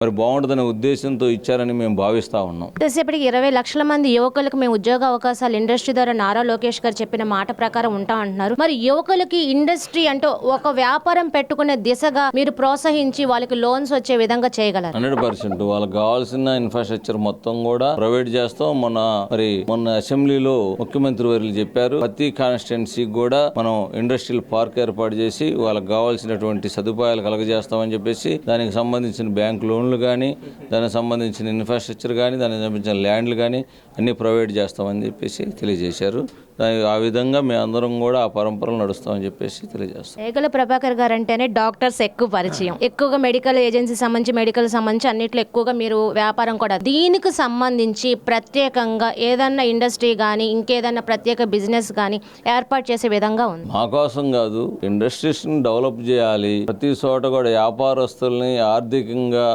మరి బాగుంటుందనే ఉద్దేశంతో ఇచ్చారని మేము భావిస్తా ఉన్నాం. ఎంతసేపటికి 20 లక్షల మంది యువకులకు మేము ఉద్యోగ అవకాశాలు ఇండస్ట్రీ ద్వారా నారా లోకేష్ గారు చెప్పిన మాట ప్రకారం ఉంటా అంటున్నారు. మరి యువకులకి ఇండస్ట్రీ అంటూ ఒక వ్యాపారం పెట్టుకునే దిశగా మీరు ప్రోత్సహించి వాళ్ళకి లోన్స్ వచ్చే విధంగా చేయగలరు. 100% వాళ్ళకి కావాల్సిన ఇన్ఫ్రాస్ట్రక్చర్ మొత్తం కూడా ప్రొవైడ్ చేస్తాం. మొన్న అసెంబ్లీలో ముఖ్యమంత్రి వర్యులు చెప్పారు, ప్రతి కాన్స్టిట్యున్సీకి కూడా మనం ఇండస్ట్రియల్ పార్క్ ఏర్పాటు చేసి వాళ్ళకి కావాల్సినటువంటి సదుపాయాలు కలగజేస్తామని చెప్పేసి దానికి సంబంధించిన బ్యాంక్ లోన్లు కానీ, దానికి సంబంధించిన ఇన్ఫ్రాస్ట్రక్చర్ కానీ, దానికి సంబంధించిన ల్యాండ్లు కానీ అన్ని ప్రొవైడ్ చేస్తామని చెప్పేసి తెలియజేశారు. ఆ విధంగా మేమందరం కూడా ఆ పరంపరలు నడుస్తామని చెప్పేసి తెలియజేస్తాం. రేగుల ప్రభాకర్ గారు అంటేనే డాక్టర్స్ ఎక్కువ పరిచయం, ఎక్కువగా మెడికల్ ఏజెన్సీ సంబంధించి మెడికల్ సంబంధించి అన్నిట్లో ఎక్కువగా మీరు వ్యాపారం కూడా. దీనికి సంబంధించి ప్రత్యేకంగా ఏదన్నా ఇండస్ట్రీ కానీ ఇంకేదన్నా ప్రత్యేక బిజినెస్ కానీ ఏర్పాటు చేసే విధంగా ఉంది. మా కోసం కాదు, ఇండస్ట్రీస్ని డెవలప్ చేయాలి. ప్రతి చోట కూడా వ్యాపారస్తుల్ని ఆర్థికంగా